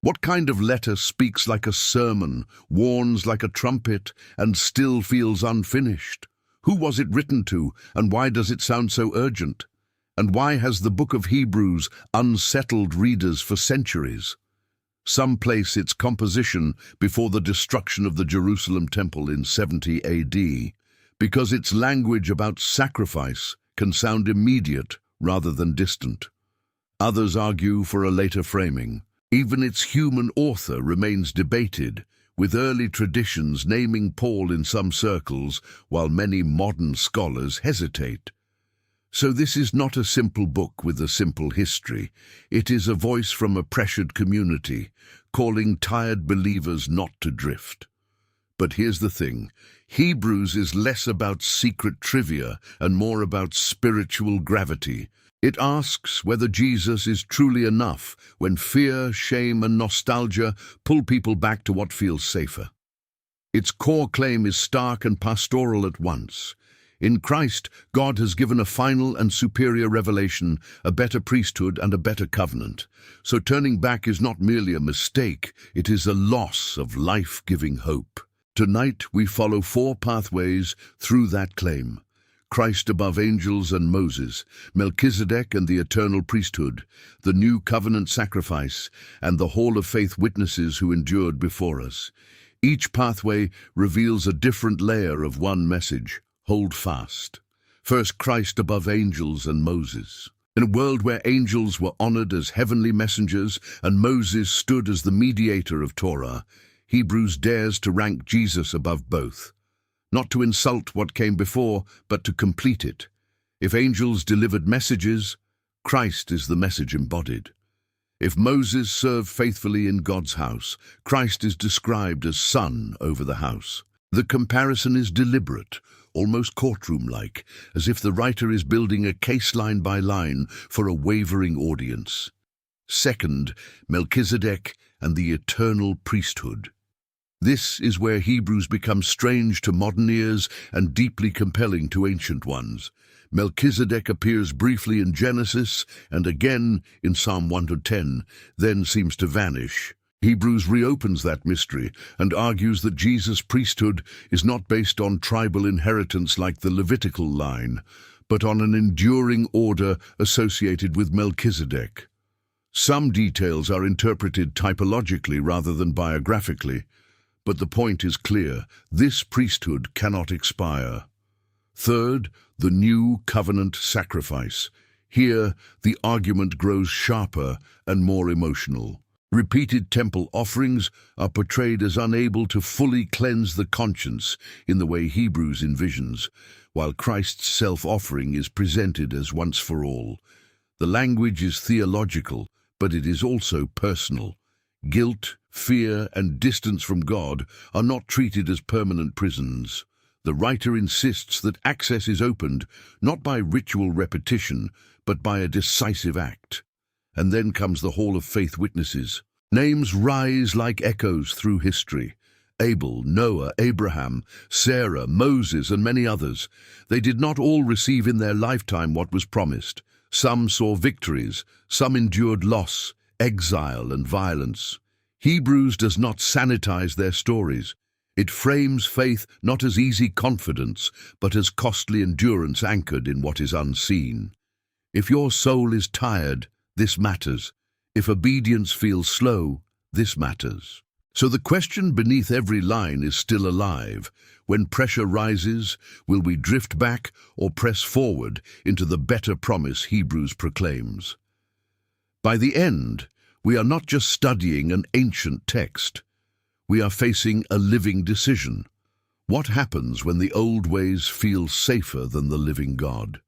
What kind of letter speaks like a sermon, warns like a trumpet, and still feels unfinished? Who was it written to, and why does it sound so urgent? And why has the book of Hebrews unsettled readers for centuries? Some place its composition before the destruction of the Jerusalem temple in 70 AD, because its language about sacrifice can sound immediate rather than distant. Others argue for a later framing. Even its human author remains debated, with early traditions naming Paul in some circles, while many modern scholars hesitate. So this is not a simple book with a simple history. It is a voice from a pressured community, calling tired believers not to drift. But here's the thing. Hebrews is less about secret trivia and more about spiritual gravity. It asks whether Jesus is truly enough when fear, shame, and nostalgia pull people back to what feels safer. Its core claim is stark and pastoral at once. In Christ, God has given a final and superior revelation, a better priesthood and a better covenant. So turning back is not merely a mistake, it is a loss of life-giving hope. Tonight we follow 4 pathways through that claim. Christ above angels and Moses, Melchizedek and the eternal priesthood, the new covenant sacrifice, and the hall of faith witnesses who endured before us. Each pathway reveals a different layer of one message: hold fast. First, Christ above angels and Moses. In a world where angels were honored as heavenly messengers and Moses stood as the mediator of Torah, Hebrews dares to rank Jesus above both. Not to insult what came before, but to complete it. If angels delivered messages, Christ is the message embodied. If Moses served faithfully in God's house, Christ is described as son over the house. The comparison is deliberate, almost courtroom-like, as if the writer is building a case line by line for a wavering audience. Second, Melchizedek and the eternal priesthood. This is where Hebrews becomes strange to modern ears and deeply compelling to ancient ones. Melchizedek appears briefly in Genesis and again in Psalm 110, then seems to vanish. Hebrews reopens that mystery and argues that Jesus' priesthood is not based on tribal inheritance like the Levitical line, but on an enduring order associated with Melchizedek. Some details are interpreted typologically rather than biographically, but the point is clear: this priesthood cannot expire. Third, the new covenant sacrifice. Here, the argument grows sharper and more emotional. Repeated temple offerings are portrayed as unable to fully cleanse the conscience in the way Hebrews envisions, while Christ's self-offering is presented as once for all. The language is theological, but it is also personal. Guilt, fear, and distance from God are not treated as permanent prisons. The writer insists that access is opened not by ritual repetition, but by a decisive act. And then comes the hall of faith witnesses. Names rise like echoes through history. Abel, Noah, Abraham, Sarah, Moses, and many others. They did not all receive in their lifetime what was promised. Some saw victories, some endured loss, exile, and violence. Hebrews does not sanitize their stories. It frames faith not as easy confidence, but as costly endurance anchored in what is unseen. If your soul is tired, this matters. If obedience feels slow, this matters. So the question beneath every line is still alive. When pressure rises, will we drift back or press forward into the better promise Hebrews proclaims? By the end, we are not just studying an ancient text. We are facing a living decision. What happens when the old ways feel safer than the living God?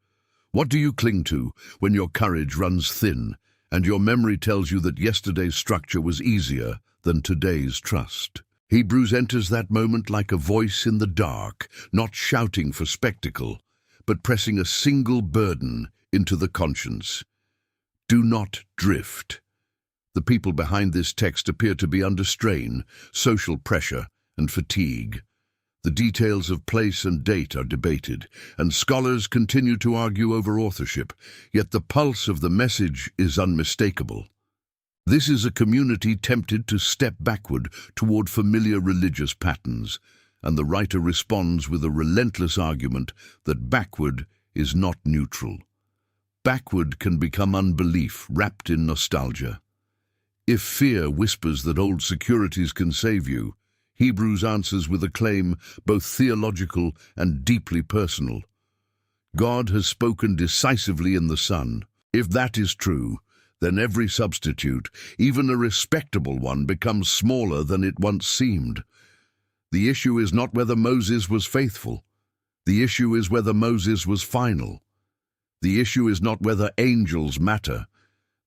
What do you cling to when your courage runs thin and your memory tells you that yesterday's structure was easier than today's trust? Hebrews enters that moment like a voice in the dark, not shouting for spectacle, but pressing a single burden into the conscience. Do not drift. The people behind this text appear to be under strain, social pressure, and fatigue. The details of place and date are debated, and scholars continue to argue over authorship, yet the pulse of the message is unmistakable. This is a community tempted to step backward toward familiar religious patterns, and the writer responds with a relentless argument that backward is not neutral. Backward can become unbelief wrapped in nostalgia. If fear whispers that old securities can save you, Hebrews answers with a claim both theological and deeply personal. God has spoken decisively in the Son. If that is true, then every substitute, even a respectable one, becomes smaller than it once seemed. The issue is not whether Moses was faithful. The issue is whether Moses was final. The issue is not whether angels matter.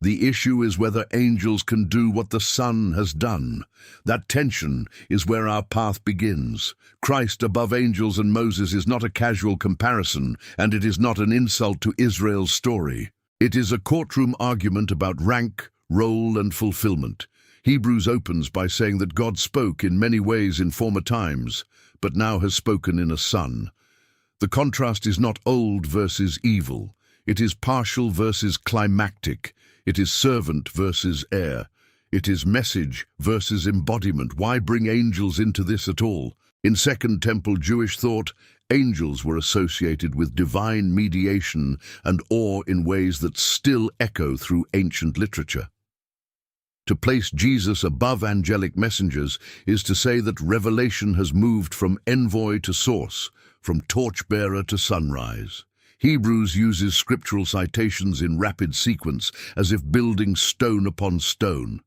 The issue is whether angels can do what the Son has done. That tension is where our path begins. Christ above angels and Moses is not a casual comparison, and it is not an insult to Israel's story. It is a courtroom argument about rank, role, and fulfillment. Hebrews opens by saying that God spoke in many ways in former times, but now has spoken in a Son. The contrast is not old versus evil. It is partial versus climactic. It is servant versus heir. It is message versus embodiment. Why bring angels into this at all? In Second Temple Jewish thought, angels were associated with divine mediation and awe in ways that still echo through ancient literature. To place Jesus above angelic messengers is to say that revelation has moved from envoy to source, from torchbearer to sunrise. Hebrews uses scriptural citations in rapid sequence, as if building stone upon stone.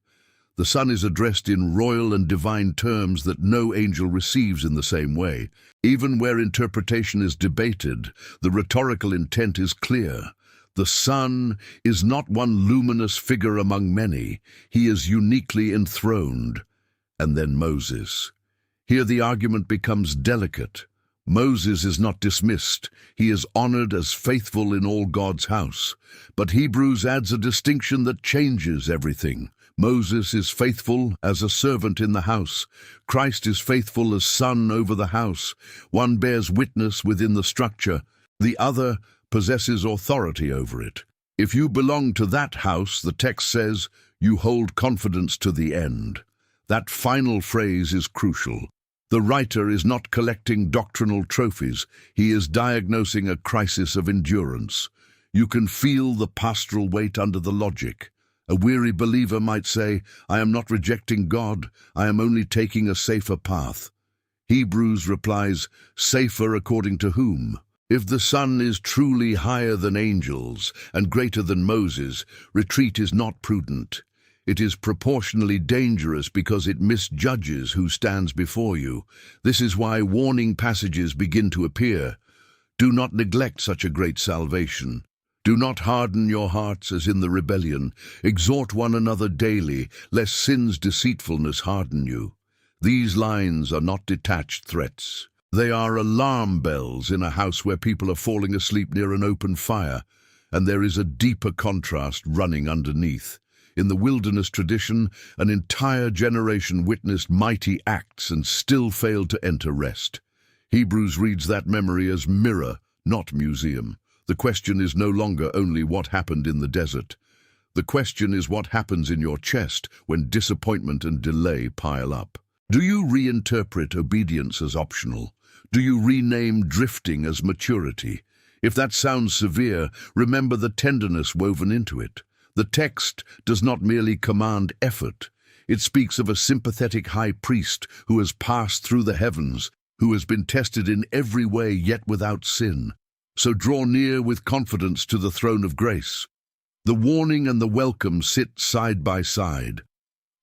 The Son is addressed in royal and divine terms that no angel receives in the same way. Even where interpretation is debated, the rhetorical intent is clear. The Son is not one luminous figure among many. He is uniquely enthroned. And then Moses. Here the argument becomes delicate. Moses is not dismissed. He is honored as faithful in all God's house. But Hebrews adds a distinction that changes everything. Moses is faithful as a servant in the house. Christ is faithful as son over the house. One bears witness within the structure. The other possesses authority over it. If you belong to that house, the text says, you hold confidence to the end. That final phrase is crucial. The writer is not collecting doctrinal trophies. He is diagnosing a crisis of endurance. You can feel the pastoral weight under the logic. A weary believer might say, I am not rejecting God, I am only taking a safer path. Hebrews replies, safer according to whom? If the Son is truly higher than angels and greater than Moses, retreat is not prudent. It is proportionally dangerous because it misjudges who stands before you. This is why warning passages begin to appear. Do not neglect such a great salvation. Do not harden your hearts as in the rebellion. Exhort one another daily, lest sin's deceitfulness harden you. These lines are not detached threats. They are alarm bells in a house where people are falling asleep near an open fire, and there is a deeper contrast running underneath. In the wilderness tradition, an entire generation witnessed mighty acts and still failed to enter rest. Hebrews reads that memory as mirror, not museum. The question is no longer only what happened in the desert. The question is what happens in your chest when disappointment and delay pile up. Do you reinterpret obedience as optional? Do you rename drifting as maturity? If that sounds severe, remember the tenderness woven into it. The text does not merely command effort. It speaks of a sympathetic high priest who has passed through the heavens, who has been tested in every way yet without sin. So draw near with confidence to the throne of grace. The warning and the welcome sit side by side.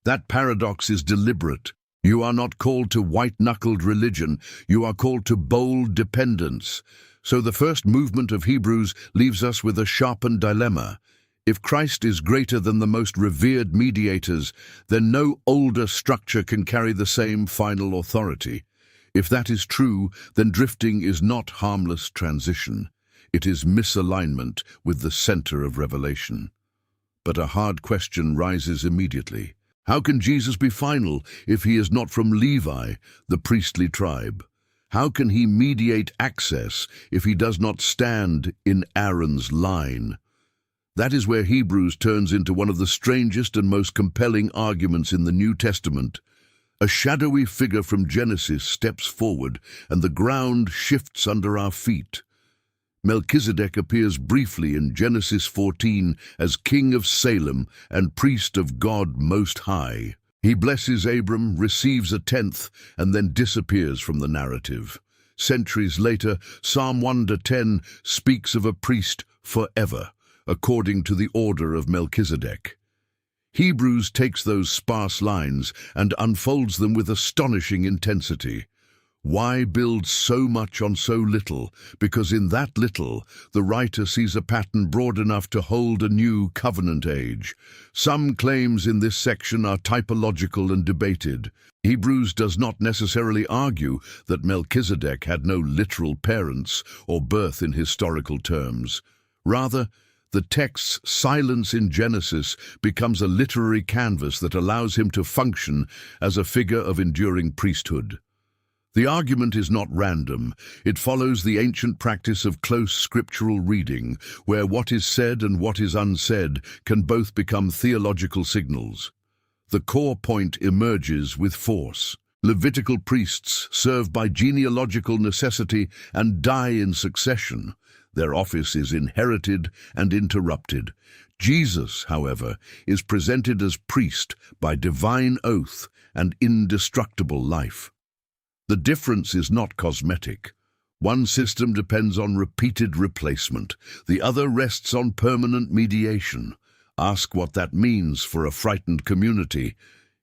That paradox is deliberate. You are not called to white-knuckled religion. You are called to bold dependence. So the first movement of Hebrews leaves us with a sharpened dilemma. If Christ is greater than the most revered mediators, then no older structure can carry the same final authority. If that is true, then drifting is not harmless transition. It is misalignment with the center of revelation. But a hard question rises immediately. How can Jesus be final if he is not from Levi, the priestly tribe? How can he mediate access if he does not stand in Aaron's line? That is where Hebrews turns into one of the strangest and most compelling arguments in the New Testament. A shadowy figure from Genesis steps forward, and the ground shifts under our feet. Melchizedek appears briefly in Genesis 14 as king of Salem and priest of God Most High. He blesses Abram, receives a tenth, and then disappears from the narrative. Centuries later, Psalm 1:10 speaks of a priest forever, according to the order of Melchizedek. Hebrews takes those sparse lines and unfolds them with astonishing intensity. Why build so much on so little? Because in that little, the writer sees a pattern broad enough to hold a new covenant age. Some claims in this section are typological and debated. Hebrews does not necessarily argue that Melchizedek had no literal parents or birth in historical terms. Rather, the text's silence in Genesis becomes a literary canvas that allows him to function as a figure of enduring priesthood. The argument is not random. It follows the ancient practice of close scriptural reading, where what is said and what is unsaid can both become theological signals. The core point emerges with force. Levitical priests serve by genealogical necessity and die in succession. Their office is inherited and interrupted. Jesus, however, is presented as priest by divine oath and indestructible life. The difference is not cosmetic. One system depends on repeated replacement. The other rests on permanent mediation. Ask what that means for a frightened community.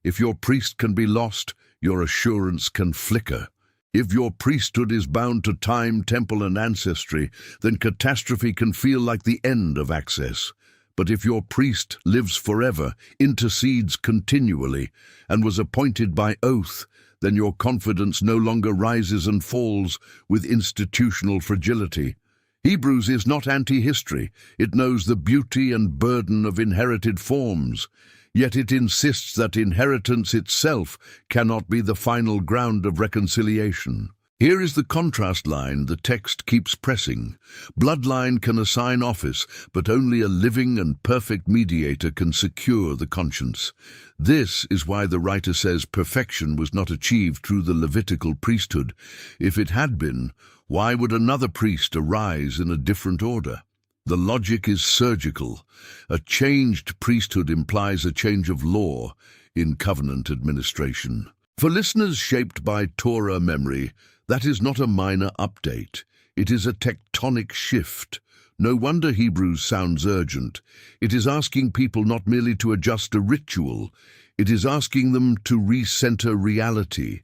If your priest can be lost, your assurance can flicker. If your priesthood is bound to time, temple, and ancestry, then catastrophe can feel like the end of access. But if your priest lives forever, intercedes continually, and was appointed by oath, then your confidence no longer rises and falls with institutional fragility. Hebrews is not anti-history. It knows the beauty and burden of inherited forms. Yet it insists that inheritance itself cannot be the final ground of reconciliation. Here is the contrast line the text keeps pressing. Bloodline can assign office, but only a living and perfect mediator can secure the conscience. This is why the writer says perfection was not achieved through the Levitical priesthood. If it had been, why would another priest arise in a different order? The logic is surgical. A changed priesthood implies a change of law in covenant administration. For listeners shaped by Torah memory, that is not a minor update. It is a tectonic shift. No wonder Hebrews sounds urgent. It is asking people not merely to adjust a ritual. It is asking them to recenter reality.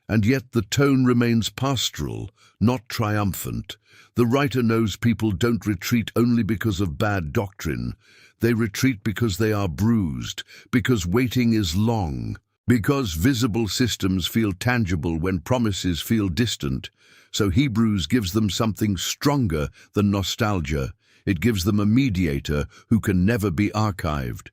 And yet the tone remains pastoral, not triumphant. The writer knows people don't retreat only because of bad doctrine. They retreat because they are bruised, because waiting is long, because visible systems feel tangible when promises feel distant. So Hebrews gives them something stronger than nostalgia. It gives them a mediator who can never be archived.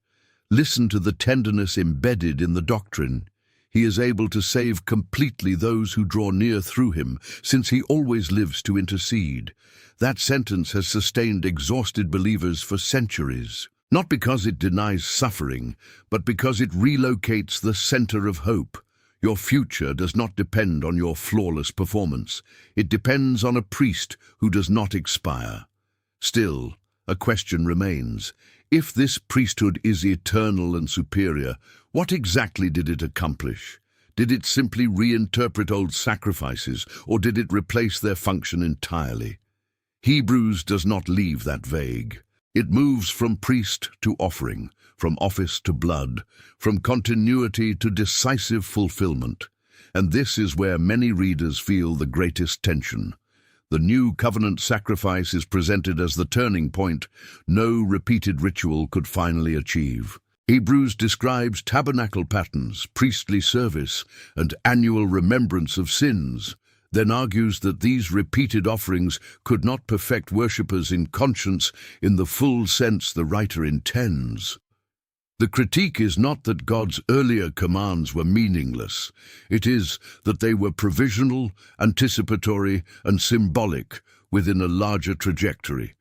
Listen to the tenderness embedded in the doctrine. He is able to save completely those who draw near through him, since he always lives to intercede. That sentence has sustained exhausted believers for centuries. Not because it denies suffering, but because it relocates the center of hope. Your future does not depend on your flawless performance. It depends on a priest who does not expire. Still, a question remains. If this priesthood is eternal and superior, what exactly did it accomplish? Did it simply reinterpret old sacrifices, or did it replace their function entirely? Hebrews does not leave that vague. It moves from priest to offering, from office to blood, from continuity to decisive fulfillment. And this is where many readers feel the greatest tension. The new covenant sacrifice is presented as the turning point no repeated ritual could finally achieve. Hebrews describes tabernacle patterns, priestly service, and annual remembrance of sins, then argues that these repeated offerings could not perfect worshippers in conscience in the full sense the writer intends. The critique is not that God's earlier commands were meaningless. It is that they were provisional, anticipatory, and symbolic within a larger trajectory.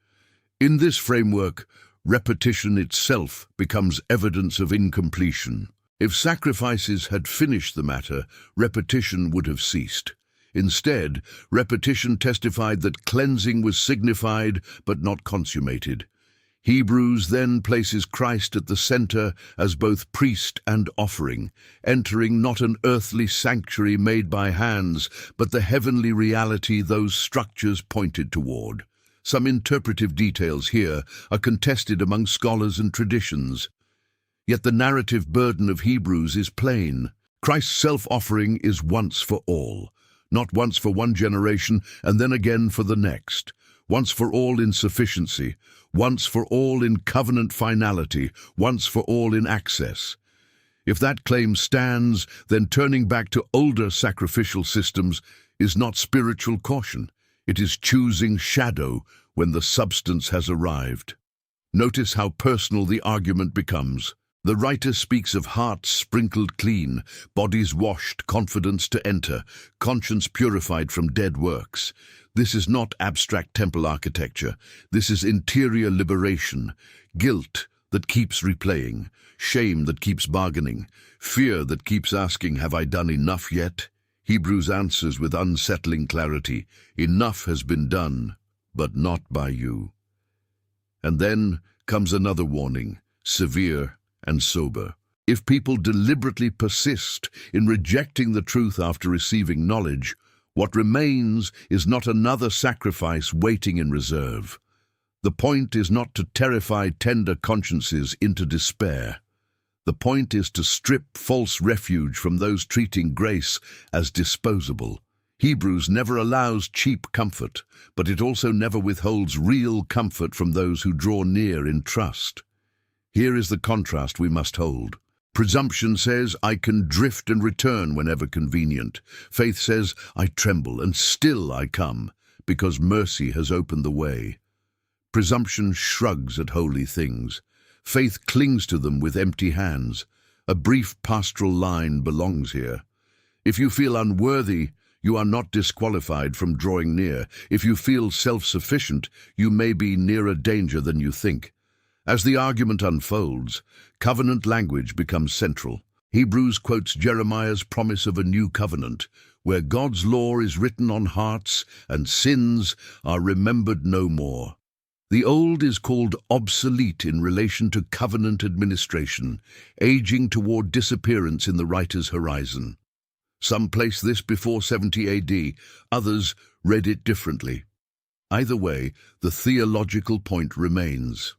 In this framework, repetition itself becomes evidence of incompletion. If sacrifices had finished the matter, repetition would have ceased. Instead, repetition testified that cleansing was signified but not consummated. Hebrews then places Christ at the center as both priest and offering, entering not an earthly sanctuary made by hands, but the heavenly reality those structures pointed toward. Some interpretive details here are contested among scholars and traditions. Yet the narrative burden of Hebrews is plain. Christ's self-offering is once for all, not once for one generation and then again for the next. Once for all in sufficiency, once for all in covenant finality, once for all in access. If that claim stands, then turning back to older sacrificial systems is not spiritual caution. It is choosing shadow when the substance has arrived. Notice how personal the argument becomes. The writer speaks of hearts sprinkled clean, bodies washed, confidence to enter, conscience purified from dead works. This is not abstract temple architecture. This is interior liberation, guilt that keeps replaying, shame that keeps bargaining, fear that keeps asking, have I done enough yet? Hebrews answers with unsettling clarity, enough has been done, but not by you. And then comes another warning, severe and sober. If people deliberately persist in rejecting the truth after receiving knowledge, what remains is not another sacrifice waiting in reserve. The point is not to terrify tender consciences into despair. The point is to strip false refuge from those treating grace as disposable. Hebrews never allows cheap comfort, but it also never withholds real comfort from those who draw near in trust. Here is the contrast we must hold. Presumption says, I can drift and return whenever convenient. Faith says, I tremble and still I come, because mercy has opened the way. Presumption shrugs at holy things. Faith clings to them with empty hands. A brief pastoral line belongs here. If you feel unworthy, you are not disqualified from drawing near. If you feel self-sufficient, you may be nearer danger than you think. As the argument unfolds, covenant language becomes central. Hebrews quotes Jeremiah's promise of a new covenant, where God's law is written on hearts and sins are remembered no more. The old is called obsolete in relation to covenant administration, aging toward disappearance in the writer's horizon. Some place this before 70 AD, others read it differently. Either way, the theological point remains.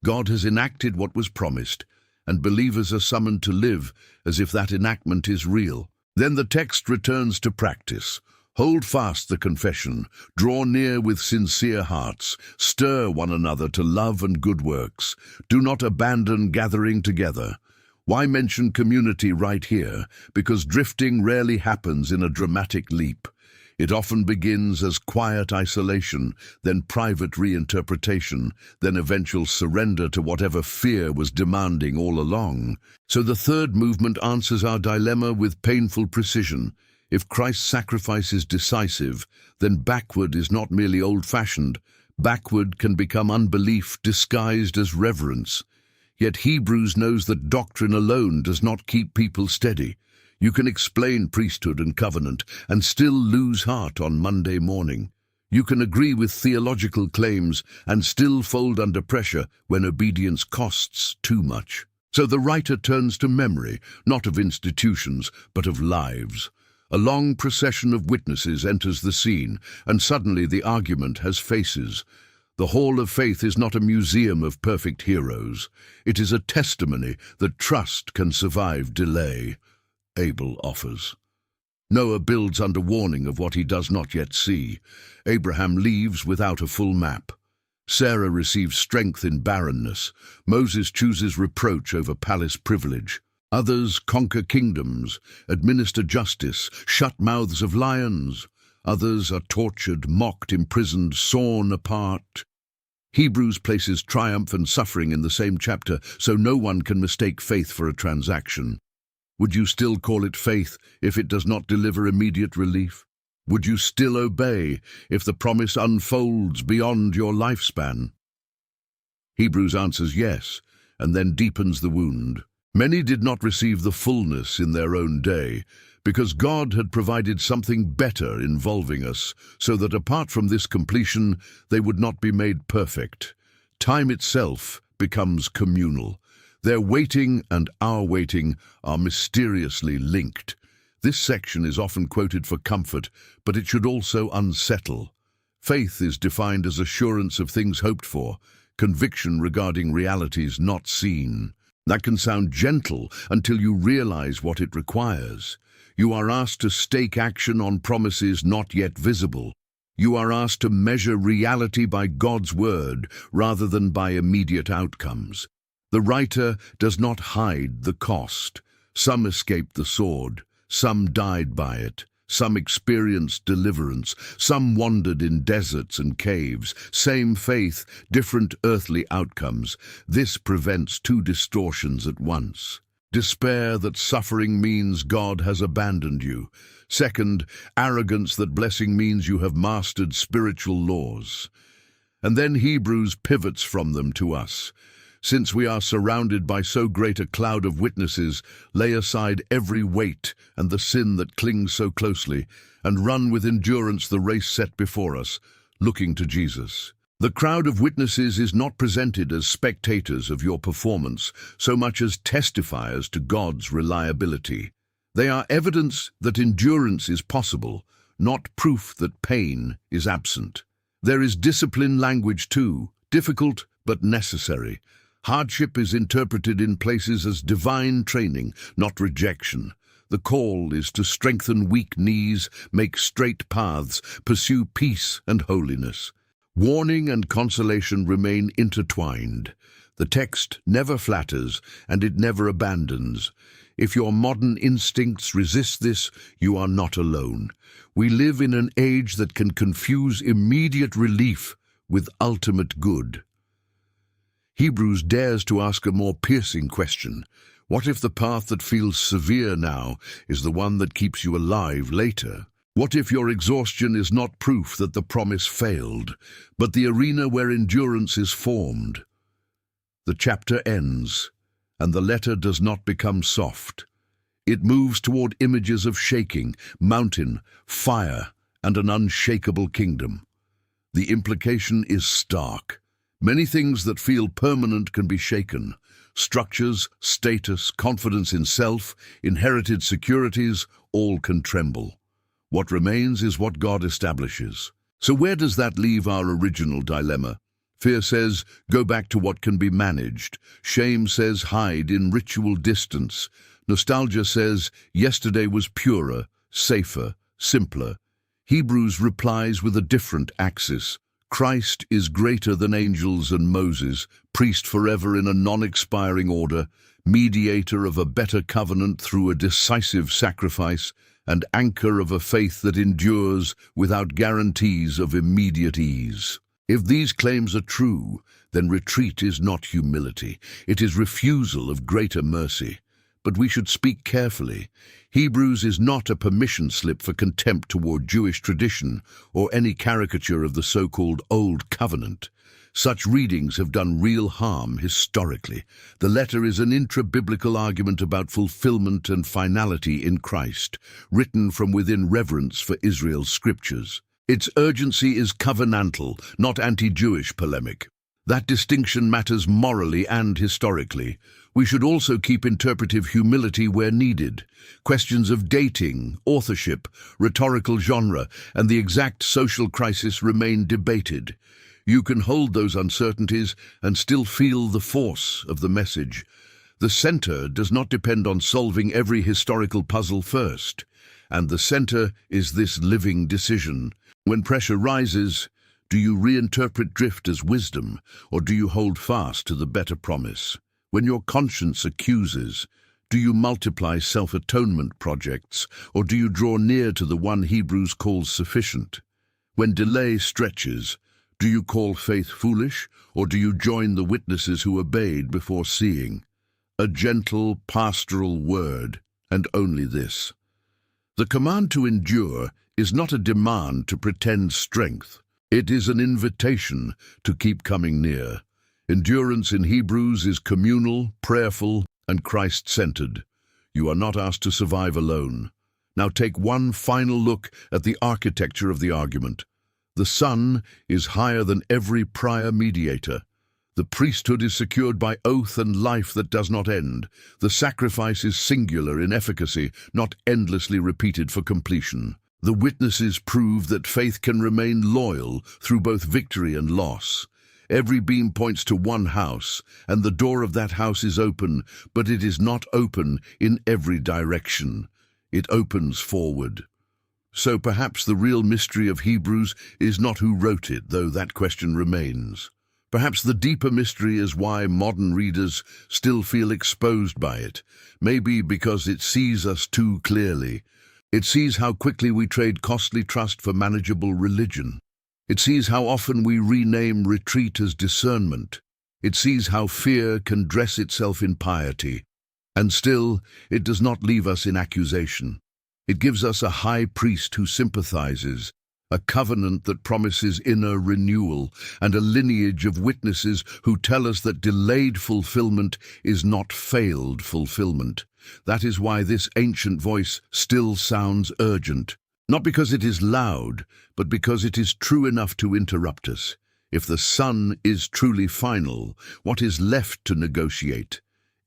God has enacted what was promised, and believers are summoned to live as if that enactment is real. Then the text returns to practice. Hold fast the confession, draw near with sincere hearts, stir one another to love and good works. Do not abandon gathering together. Why mention community right here? Because drifting rarely happens in a dramatic leap. It often begins as quiet isolation, then private reinterpretation, then eventual surrender to whatever fear was demanding all along. So the third movement answers our dilemma with painful precision. If Christ's sacrifice is decisive, then backward is not merely old-fashioned. Backward can become unbelief disguised as reverence. Yet Hebrews knows that doctrine alone does not keep people steady. You can explain priesthood and covenant and still lose heart on Monday morning. You can agree with theological claims and still fold under pressure when obedience costs too much. So the writer turns to memory, not of institutions, but of lives. A long procession of witnesses enters the scene, and suddenly the argument has faces. The Hall of Faith is not a museum of perfect heroes. It is a testimony that trust can survive delay. Abel offers. Noah builds under warning of what he does not yet see. Abraham leaves without a full map. Sarah receives strength in barrenness. Moses chooses reproach over palace privilege. Others conquer kingdoms, administer justice, shut mouths of lions. Others are tortured, mocked, imprisoned, sawn apart. Hebrews places triumph and suffering in the same chapter, so no one can mistake faith for a transaction. Would you still call it faith if it does not deliver immediate relief? Would you still obey if the promise unfolds beyond your lifespan? Hebrews answers yes, and then deepens the wound. Many did not receive the fullness in their own day, because God had provided something better involving us, so that apart from this completion, they would not be made perfect. Time itself becomes communal. Their waiting and our waiting are mysteriously linked. This section is often quoted for comfort, but it should also unsettle. Faith is defined as assurance of things hoped for, conviction regarding realities not seen. That can sound gentle until you realize what it requires. You are asked to stake action on promises not yet visible. You are asked to measure reality by God's word rather than by immediate outcomes. The writer does not hide the cost. Some escaped the sword, some died by it, some experienced deliverance, some wandered in deserts and caves. Same faith, different earthly outcomes. This prevents two distortions at once. Despair that suffering means God has abandoned you. Second, arrogance that blessing means you have mastered spiritual laws. And then Hebrews pivots from them to us. Since we are surrounded by so great a cloud of witnesses, lay aside every weight and the sin that clings so closely, and run with endurance the race set before us, looking to Jesus. The crowd of witnesses is not presented as spectators of your performance, so much as testifiers to God's reliability. They are evidence that endurance is possible, not proof that pain is absent. There is discipline language too, difficult but necessary. Hardship is interpreted in places as divine training, not rejection. The call is to strengthen weak knees, make straight paths, pursue peace and holiness. Warning and consolation remain intertwined. The text never flatters, and it never abandons. If your modern instincts resist this, you are not alone. We live in an age that can confuse immediate relief with ultimate good. Hebrews dares to ask a more piercing question. What if the path that feels severe now is the one that keeps you alive later? What if your exhaustion is not proof that the promise failed, but the arena where endurance is formed? The chapter ends, and the letter does not become soft. It moves toward images of shaking, mountain, fire, and an unshakable kingdom. The implication is stark. Many things that feel permanent can be shaken. Structures, status, confidence in self, inherited securities, all can tremble. What remains is what God establishes. So where does that leave our original dilemma? Fear says, go back to what can be managed. Shame says, hide in ritual distance. Nostalgia says, yesterday was purer, safer, simpler. Hebrews replies with a different axis. Christ is greater than angels and Moses, priest forever in a non-expiring order, mediator of a better covenant through a decisive sacrifice, and anchor of a faith that endures without guarantees of immediate ease. If these claims are true, then retreat is not humility. It is refusal of greater mercy. But we should speak carefully. Hebrews is not a permission slip for contempt toward Jewish tradition or any caricature of the so-called Old Covenant. Such readings have done real harm historically. The letter is an intra-biblical argument about fulfillment and finality in Christ, written from within reverence for Israel's scriptures. Its urgency is covenantal, not anti-Jewish polemic. That distinction matters morally and historically. We should also keep interpretive humility where needed. Questions of dating, authorship, rhetorical genre, and the exact social crisis remain debated. You can hold those uncertainties and still feel the force of the message. The center does not depend on solving every historical puzzle first, and the center is this living decision. When pressure rises, do you reinterpret drift as wisdom, or do you hold fast to the better promise? When your conscience accuses, do you multiply self-atonement projects, or do you draw near to the one Hebrews calls sufficient? When delay stretches, do you call faith foolish, or do you join the witnesses who obeyed before seeing? A gentle, pastoral word, and only this. The command to endure is not a demand to pretend strength. It is an invitation to keep coming near. Endurance in Hebrews is communal, prayerful, and Christ-centered. You are not asked to survive alone. Now take one final look at the architecture of the argument. The Son is higher than every prior mediator. The priesthood is secured by oath and life that does not end. The sacrifice is singular in efficacy, not endlessly repeated for completion. The witnesses prove that faith can remain loyal through both victory and loss. Every beam points to one house, and the door of that house is open, but it is not open in every direction. It opens forward. So perhaps the real mystery of Hebrews is not who wrote it, though that question remains. Perhaps the deeper mystery is why modern readers still feel exposed by it. Maybe because it sees us too clearly. It sees how quickly we trade costly trust for manageable religion. It sees how often we rename retreat as discernment. It sees how fear can dress itself in piety. And still, it does not leave us in accusation. It gives us a high priest who sympathizes, a covenant that promises inner renewal, and a lineage of witnesses who tell us that delayed fulfillment is not failed fulfillment. That is why this ancient voice still sounds urgent. Not because it is loud, but because it is true enough to interrupt us. If the Son is truly final, what is left to negotiate?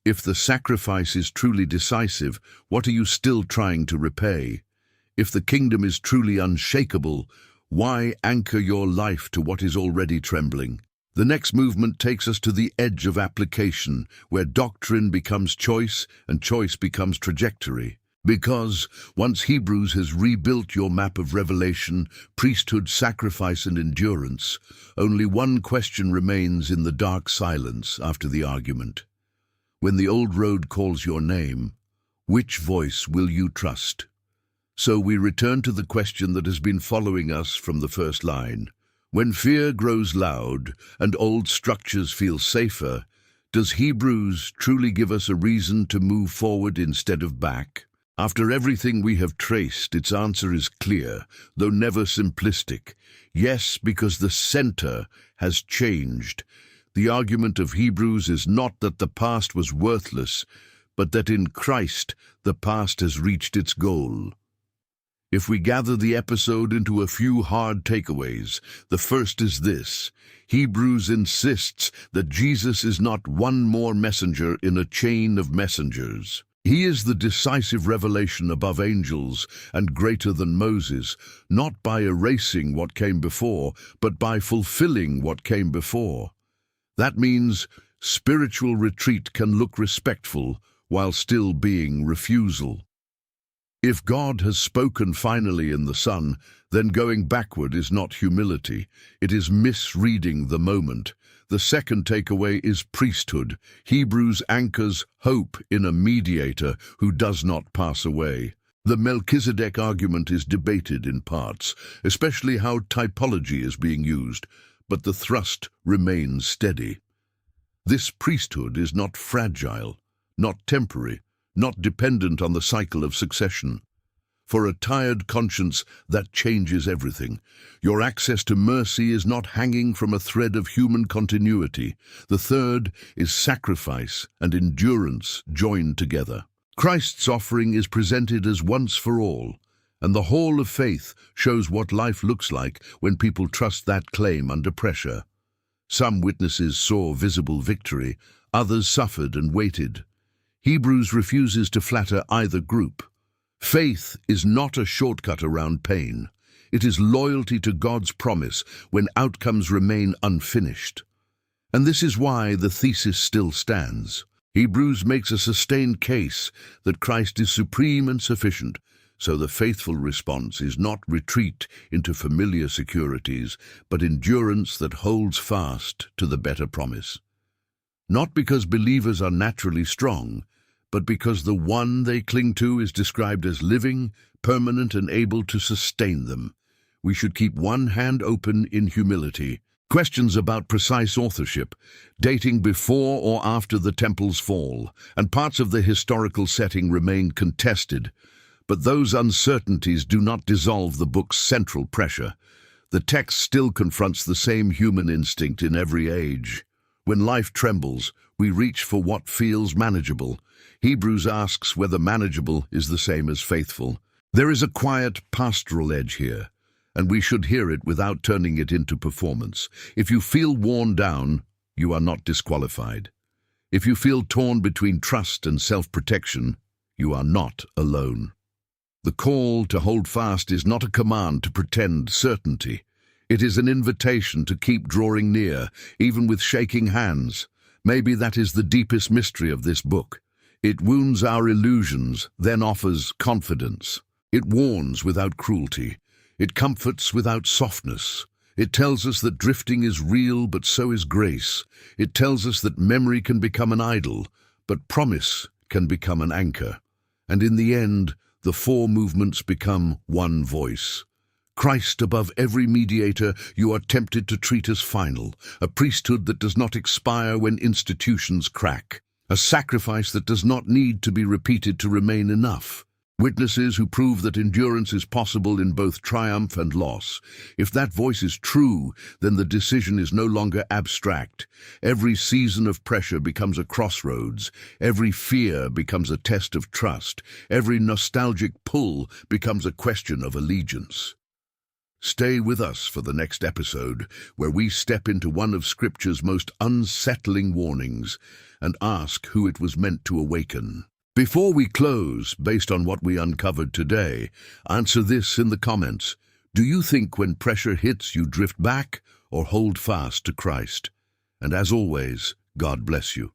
If the sacrifice is truly decisive, what are you still trying to repay? If the kingdom is truly unshakable, why anchor your life to what is already trembling? The next movement takes us to the edge of application, where doctrine becomes choice and choice becomes trajectory. Because once Hebrews has rebuilt your map of revelation, priesthood, sacrifice, and endurance, only one question remains in the dark silence after the argument. When the old road calls your name, which voice will you trust? So we return to the question that has been following us from the first line. When fear grows loud and old structures feel safer, does Hebrews truly give us a reason to move forward instead of back? After everything we have traced, its answer is clear, though never simplistic. Yes, because the center has changed. The argument of Hebrews is not that the past was worthless, but that in Christ the past has reached its goal. If we gather the episode into a few hard takeaways, the first is this: Hebrews insists that Jesus is not one more messenger in a chain of messengers. He is the decisive revelation above angels and greater than Moses, not by erasing what came before, but by fulfilling what came before. That means spiritual retreat can look respectful while still being refusal. If God has spoken finally in the Son, then going backward is not humility, it is misreading the moment. The second takeaway is priesthood. Hebrews anchors hope in a mediator who does not pass away. The Melchizedek argument is debated in parts, especially how typology is being used, but the thrust remains steady. This priesthood is not fragile, not temporary, not dependent on the cycle of succession. For a tired conscience, that changes everything. Your access to mercy is not hanging from a thread of human continuity. The third is sacrifice and endurance joined together. Christ's offering is presented as once for all, and the hall of faith shows what life looks like when people trust that claim under pressure. Some witnesses saw visible victory, others suffered and waited. Hebrews refuses to flatter either group. Faith is not a shortcut around pain. It is loyalty to God's promise when outcomes remain unfinished. And this is why the thesis still stands. Hebrews makes a sustained case that Christ is supreme and sufficient, so the faithful response is not retreat into familiar securities, but endurance that holds fast to the better promise. Not because believers are naturally strong, but because the one they cling to is described as living, permanent, and able to sustain them. We should keep one hand open in humility. Questions about precise authorship, dating before or after the temple's fall, and parts of the historical setting remain contested, but those uncertainties do not dissolve the book's central pressure. The text still confronts the same human instinct in every age. When life trembles, we reach for what feels manageable. Hebrews asks whether manageable is the same as faithful. There is a quiet pastoral edge here, and we should hear it without turning it into performance. If you feel worn down, you are not disqualified. If you feel torn between trust and self-protection, you are not alone. The call to hold fast is not a command to pretend certainty. It is an invitation to keep drawing near, even with shaking hands. Maybe that is the deepest mystery of this book. It wounds our illusions, then offers confidence. It warns without cruelty. It comforts without softness. It tells us that drifting is real, but so is grace. It tells us that memory can become an idol, but promise can become an anchor. And in the end, the four movements become one voice. Christ above every mediator, you are tempted to treat as final, a priesthood that does not expire when institutions crack, a sacrifice that does not need to be repeated to remain enough. Witnesses who prove that endurance is possible in both triumph and loss. If that voice is true, then the decision is no longer abstract. Every season of pressure becomes a crossroads. Every fear becomes a test of trust. Every nostalgic pull becomes a question of allegiance. Stay with us for the next episode, where we step into one of Scripture's most unsettling warnings and ask who it was meant to awaken. Before we close, based on what we uncovered today, answer this in the comments. Do you think when pressure hits you drift back or hold fast to Christ? And as always, God bless you.